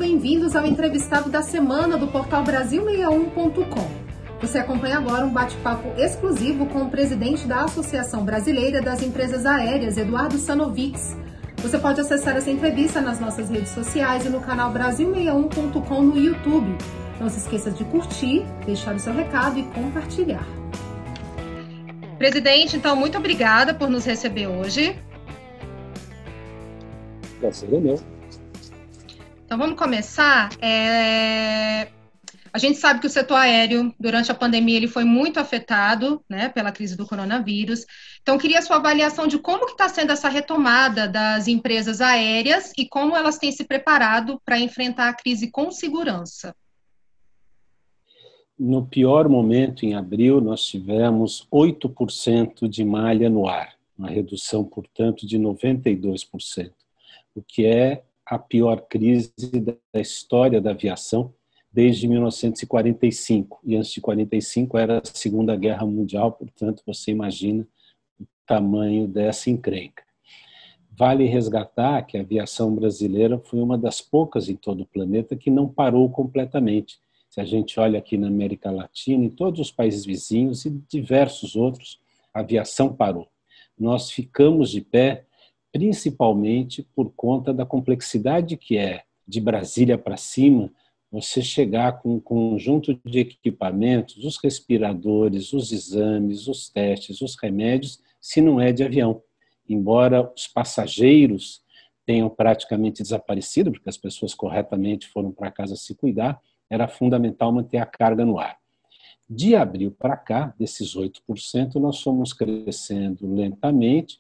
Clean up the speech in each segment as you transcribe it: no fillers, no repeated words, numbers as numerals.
bem-vindos ao entrevistado da semana do portal Brasil61.com. Você acompanha agora um bate-papo exclusivo com o presidente da Associação Brasileira das Empresas Aéreas, Eduardo Sanovitz. Você pode acessar essa entrevista nas nossas redes sociais e no canal Brasil61.com no YouTube. Não se esqueça de curtir, deixar o seu recado e compartilhar. Presidente, então, muito obrigada por nos receber hoje. Prazer é meu. Então, vamos começar. A gente sabe que o setor aéreo, durante a pandemia, ele foi muito afetado, né, pela crise do coronavírus. Então, eu queria a sua avaliação de como que está sendo essa retomada das empresas aéreas e como elas têm se preparado para enfrentar a crise com segurança. No pior momento, em abril, nós tivemos 8% de malha no ar, uma redução, portanto, de 92%, o que é a pior crise da história da aviação desde 1945. E antes de 1945 era a Segunda Guerra Mundial, portanto, você imagina o tamanho dessa encrenca. Vale resgatar que a aviação brasileira foi uma das poucas em todo o planeta que não parou completamente. Se a gente olha aqui na América Latina, em todos os países vizinhos e diversos outros, a aviação parou. Nós ficamos de pé principalmente por conta da complexidade que é, de Brasília para cima, você chegar com um conjunto de equipamentos, os respiradores, os exames, os testes, os remédios, se não é de avião. Embora os passageiros tenham praticamente desaparecido, porque as pessoas corretamente foram para casa se cuidar, era fundamental manter a carga no ar. De abril para cá, desses 8%, nós fomos crescendo lentamente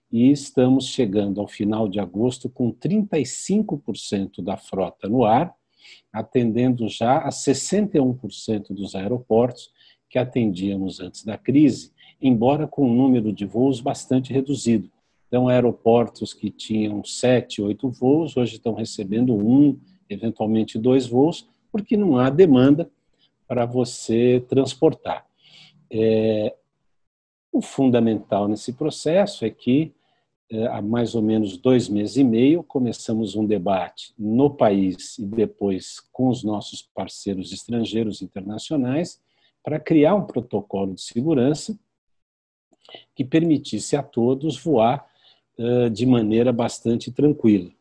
e estamos chegando ao final de agosto com 35% da frota no ar, atendendo já a 61% dos aeroportos que atendíamos antes da crise, embora com um número de voos bastante reduzido. Então, aeroportos que tinham 7, 8 voos, hoje estão recebendo 1, eventualmente 2 voos, porque não há demanda para você transportar. O fundamental nesse processo é que, há mais ou menos 2 meses e meio, começamos um debate no país e depois com os nossos parceiros estrangeiros internacionais para criar um protocolo de segurança que permitisse a todos voar de maneira bastante tranquila.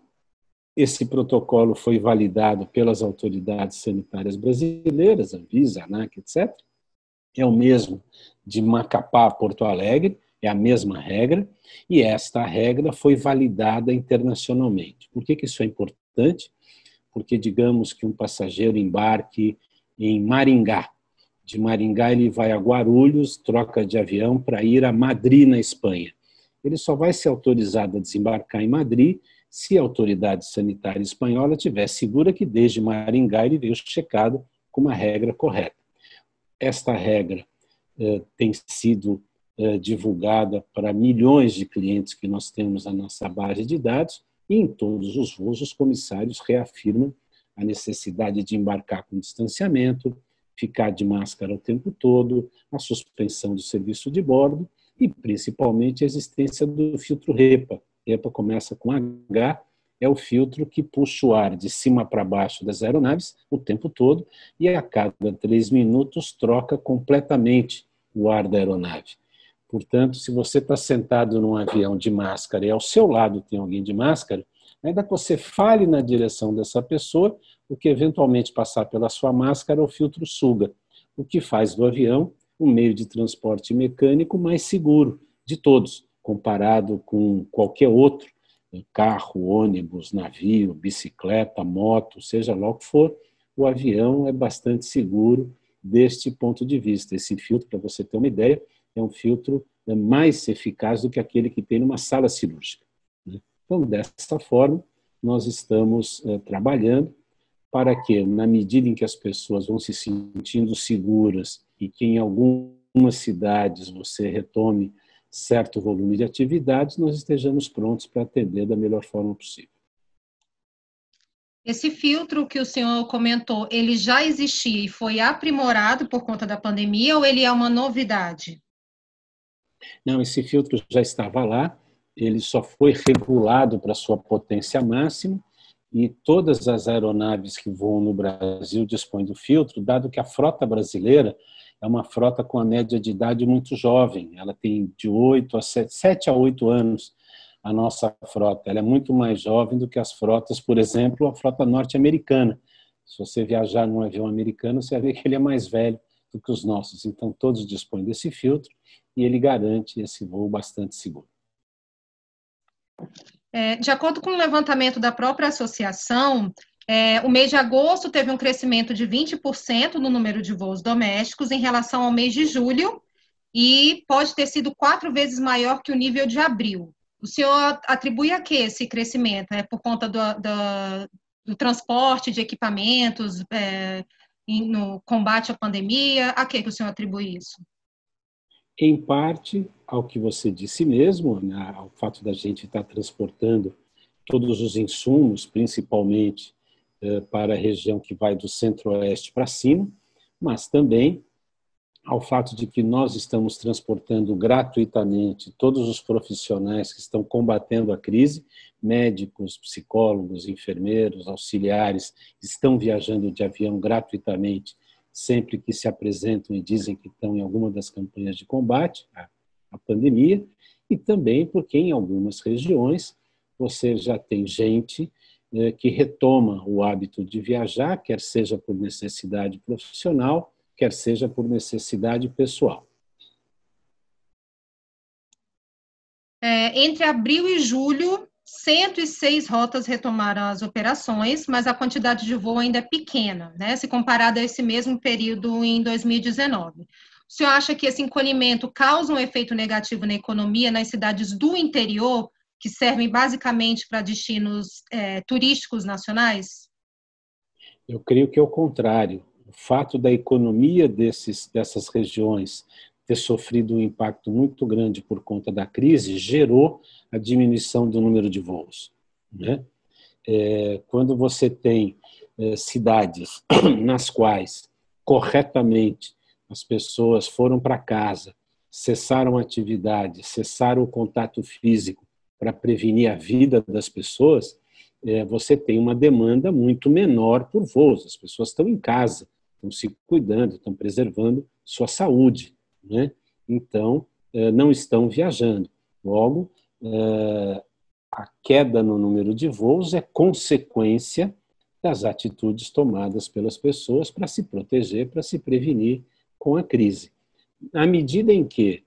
Esse protocolo foi validado pelas autoridades sanitárias brasileiras, Anvisa, ANAC, etc. É o mesmo de Macapá a Porto Alegre, é a mesma regra, e esta regra foi validada internacionalmente. Por que isso é importante? Porque, digamos que um passageiro embarque em Maringá. De Maringá ele vai a Guarulhos, troca de avião para ir a Madrid, na Espanha. Ele só vai ser autorizado a desembarcar em Madrid se a autoridade sanitária espanhola estiver segura que desde Maringá ele veio checado com uma regra correta. Esta regra tem sido divulgada para milhões de clientes que nós temos na nossa base de dados e em todos os voos os comissários reafirmam a necessidade de embarcar com distanciamento, ficar de máscara o tempo todo, a suspensão do serviço de bordo e principalmente a existência do filtro HEPA. HEPA começa com H, é o filtro que puxa o ar de cima para baixo das aeronaves o tempo todo e a cada 3 minutos troca completamente o ar da aeronave. Portanto, se você está sentado num avião de máscara e ao seu lado tem alguém de máscara, ainda que você fale na direção dessa pessoa, o que eventualmente passar pela sua máscara, o filtro suga, o que faz do avião um meio de transporte mecânico mais seguro de todos, comparado com qualquer outro, carro, ônibus, navio, bicicleta, moto, seja lá o que for, o avião é bastante seguro deste ponto de vista. Esse filtro, para você ter uma ideia, é um filtro mais eficaz do que aquele que tem numa sala cirúrgica. Então, dessa forma, nós estamos trabalhando para que, na medida em que as pessoas vão se sentindo seguras e que em algumas cidades você retome certo volume de atividades, nós estejamos prontos para atender da melhor forma possível. Esse filtro que o senhor comentou, ele já existia e foi aprimorado por conta da pandemia ou ele é uma novidade? Não, esse filtro já estava lá, ele só foi regulado para sua potência máxima e todas as aeronaves que voam no Brasil dispõem do filtro, dado que a frota brasileira é uma frota com a média de idade muito jovem. Ela tem de 7 a 8 anos, a nossa frota. Ela é muito mais jovem do que as frotas, por exemplo, a frota norte-americana. Se você viajar num avião americano, você vai ver que ele é mais velho do que os nossos. Então, todos dispõem desse filtro e ele garante esse voo bastante seguro. De acordo com o levantamento da própria associação, o mês de agosto teve um crescimento de 20% no número de voos domésticos em relação ao mês de julho e pode ter sido 4 vezes maior que o nível de abril. O senhor atribui a que esse crescimento? É por conta do transporte de equipamentos no combate à pandemia? A que o senhor atribui isso? Em parte, ao que você disse mesmo, né, ao fato da gente estar transportando todos os insumos, principalmente para a região que vai do centro-oeste para cima, mas também ao fato de que nós estamos transportando gratuitamente todos os profissionais que estão combatendo a crise, médicos, psicólogos, enfermeiros, auxiliares, estão viajando de avião gratuitamente sempre que se apresentam e dizem que estão em alguma das campanhas de combate à pandemia, e também porque em algumas regiões você já tem gente que retoma o hábito de viajar, quer seja por necessidade profissional, quer seja por necessidade pessoal. Entre abril e julho, 106 rotas retomaram as operações, mas a quantidade de voo ainda é pequena, né, se comparada a esse mesmo período em 2019. O senhor acha que esse encolhimento causa um efeito negativo na economia nas cidades do interior, que servem basicamente para destinos turísticos nacionais? Eu creio que é o contrário. O fato da economia dessas regiões ter sofrido um impacto muito grande por conta da crise gerou a diminuição do número de voos, né? Quando você tem cidades nas quais, corretamente, as pessoas foram para casa, cessaram a atividade, cessaram o contato físico para prevenir a vida das pessoas, você tem uma demanda muito menor por voos. As pessoas estão em casa, estão se cuidando, estão preservando sua saúde, né? Então, não estão viajando. Logo, a queda no número de voos é consequência das atitudes tomadas pelas pessoas para se proteger, para se prevenir com a crise. À medida em que,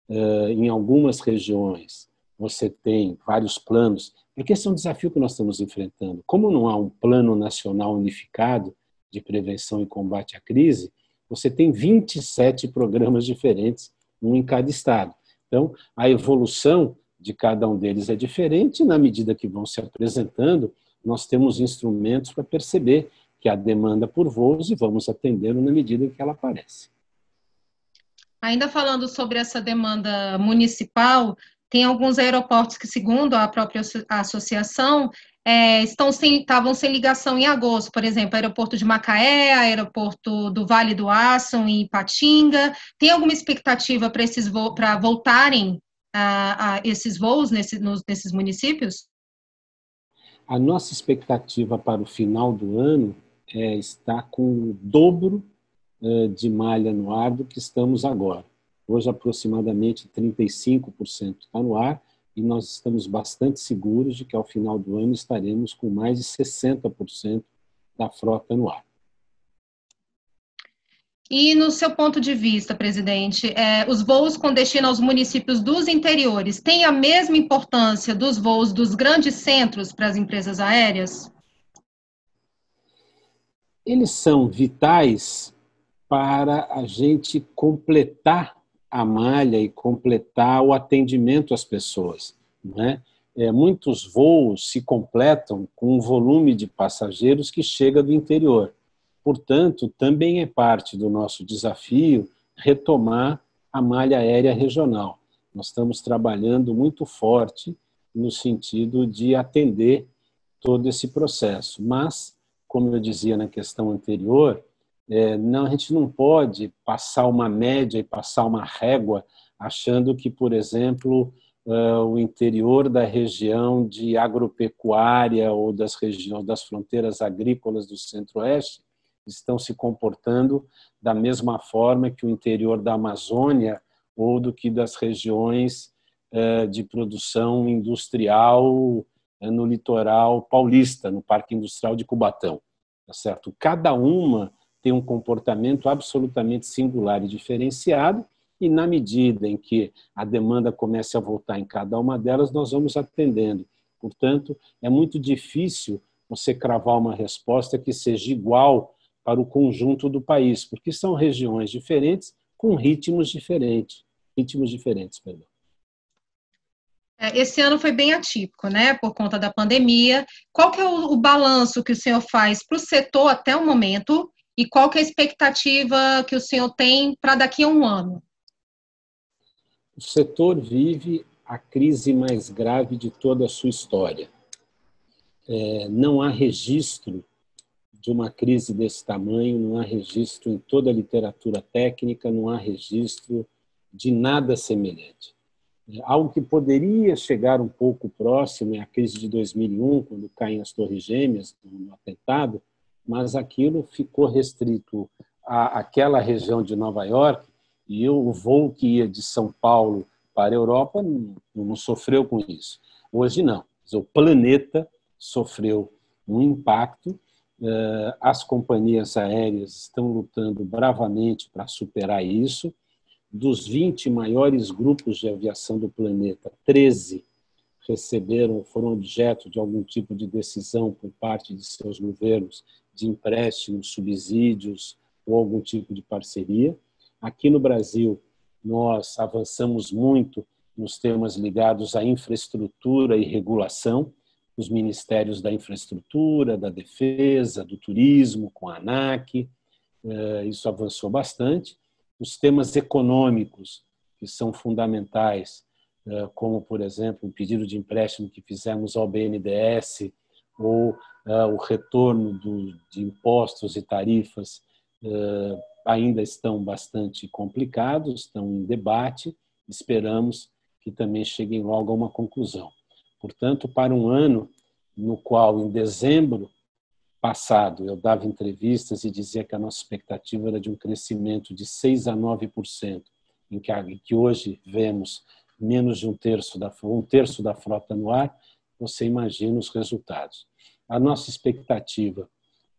em algumas regiões, você tem vários planos, porque esse é um desafio que nós estamos enfrentando. Como não há um plano nacional unificado de prevenção e combate à crise, você tem 27 programas diferentes, um em cada estado. Então, a evolução de cada um deles é diferente, e na medida que vão se apresentando, nós temos instrumentos para perceber que há demanda por voos e vamos atendê-lo na medida em que ela aparece. Ainda falando sobre essa demanda municipal, tem alguns aeroportos que, segundo a própria associação, estavam sem ligação em agosto, por exemplo, aeroporto de Macaé, aeroporto do Vale do Aço, em Ipatinga. Tem alguma expectativa para voltarem a esses voos nesses municípios? A nossa expectativa para o final do ano está com o dobro de malha no ar do que estamos agora. Hoje, aproximadamente 35% está no ar e nós estamos bastante seguros de que, ao final do ano, estaremos com mais de 60% da frota no ar. E, no seu ponto de vista, presidente, os voos com destino aos municípios dos interiores têm a mesma importância dos voos dos grandes centros para as empresas aéreas? Eles são vitais para a gente completar a malha e completar o atendimento às pessoas, né? Muitos voos se completam com um volume de passageiros que chega do interior. Portanto, também é parte do nosso desafio retomar a malha aérea regional. Nós estamos trabalhando muito forte no sentido de atender todo esse processo. Mas, como eu dizia na questão anterior, a gente não pode passar uma média e passar uma régua achando que, por exemplo, o interior da região de agropecuária ou das regiões das fronteiras agrícolas do Centro-Oeste estão se comportando da mesma forma que o interior da Amazônia ou do que das regiões de produção industrial no litoral paulista, no Parque Industrial de Cubatão. Tá certo? Cada uma tem um comportamento absolutamente singular e diferenciado, e na medida em que a demanda comece a voltar em cada uma delas, nós vamos atendendo. Portanto, é muito difícil você cravar uma resposta que seja igual para o conjunto do país, porque são regiões diferentes com ritmos diferentes. Perdão. Esse ano foi bem atípico, né, por conta da pandemia. Qual que é o balanço que o senhor faz para o setor até o momento e qual que é a expectativa que o senhor tem para daqui a um ano? O setor vive a crise mais grave de toda a sua história. Não há registro de uma crise desse tamanho, não há registro em toda a literatura técnica, não há registro de nada semelhante. Algo que poderia chegar um pouco próximo é a crise de 2001, quando caem as Torres Gêmeas no atentado, mas aquilo ficou restrito àquela região de Nova York, e o voo que ia de São Paulo para a Europa não sofreu com isso. Hoje não. O planeta sofreu um impacto. As companhias aéreas estão lutando bravamente para superar isso. Dos 20 maiores grupos de aviação do planeta, 13 foram objeto de algum tipo de decisão por parte de seus governos de empréstimos, subsídios ou algum tipo de parceria. Aqui no Brasil, nós avançamos muito nos temas ligados à infraestrutura e regulação, os ministérios da infraestrutura, da defesa, do turismo, com a ANAC, isso avançou bastante. Os temas econômicos, que são fundamentais, como, por exemplo, o pedido de empréstimo que fizemos ao BNDES, ou o retorno de impostos e tarifas, ainda estão bastante complicados, estão em debate, esperamos que também cheguem logo a uma conclusão. Portanto, para um ano no qual, em dezembro passado, eu dava entrevistas e dizia que a nossa expectativa era de um crescimento de 6% a 9%, em que hoje vemos menos de um terço da frota no ar, você imagina os resultados. A nossa expectativa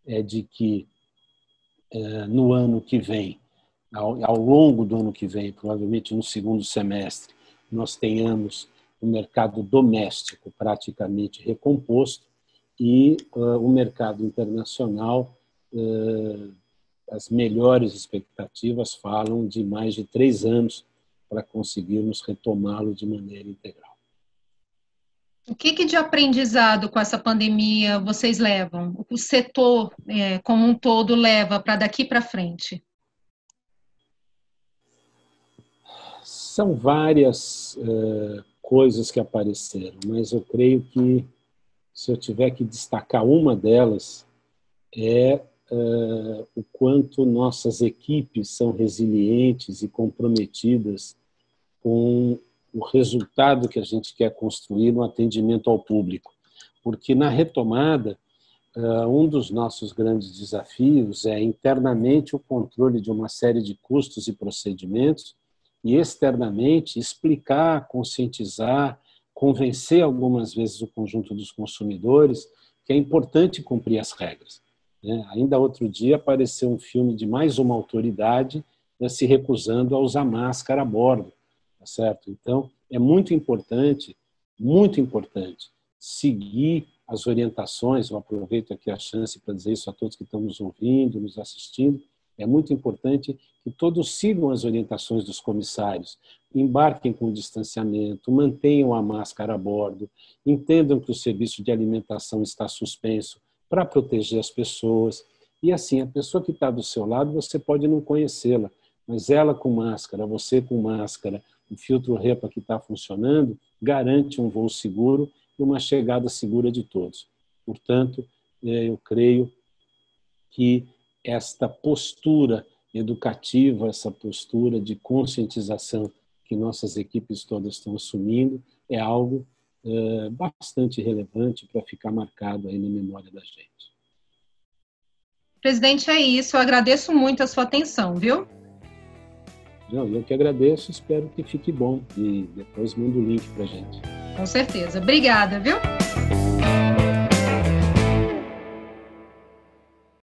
é de que no ano que vem, ao longo do ano que vem, provavelmente no segundo semestre, nós tenhamos o mercado doméstico praticamente recomposto e o mercado internacional, as melhores expectativas falam de mais de 3 anos para conseguirmos retomá-lo de maneira integral. O que de aprendizado com essa pandemia vocês levam? O setor como um todo leva para daqui para frente? São várias coisas que apareceram, mas eu creio que, se eu tiver que destacar uma delas, é o quanto nossas equipes são resilientes e comprometidas com o resultado que a gente quer construir no atendimento ao público. Porque, na retomada, um dos nossos grandes desafios é internamente o controle de uma série de custos e procedimentos e externamente explicar, conscientizar, convencer algumas vezes o conjunto dos consumidores que é importante cumprir as regras. Ainda outro dia apareceu um filme de mais uma autoridade se recusando a usar máscara a bordo. Tá certo? Então, é muito importante seguir as orientações. Eu aproveito aqui a chance para dizer isso a todos que estão nos ouvindo, nos assistindo. É muito importante que todos sigam as orientações dos comissários, embarquem com distanciamento, mantenham a máscara a bordo, entendam que o serviço de alimentação está suspenso para proteger as pessoas. E assim, a pessoa que está do seu lado, você pode não conhecê-la, mas ela com máscara, você com máscara, o filtro HEPA que está funcionando, garante um voo seguro e uma chegada segura de todos. Portanto, eu creio que esta postura educativa, essa postura de conscientização que nossas equipes todas estão assumindo, é algo bastante relevante para ficar marcado aí na memória da gente. Presidente, é isso. Eu agradeço muito a sua atenção, viu? Não, eu que agradeço, espero que fique bom e depois manda o link para a gente. Com certeza. Obrigada, viu?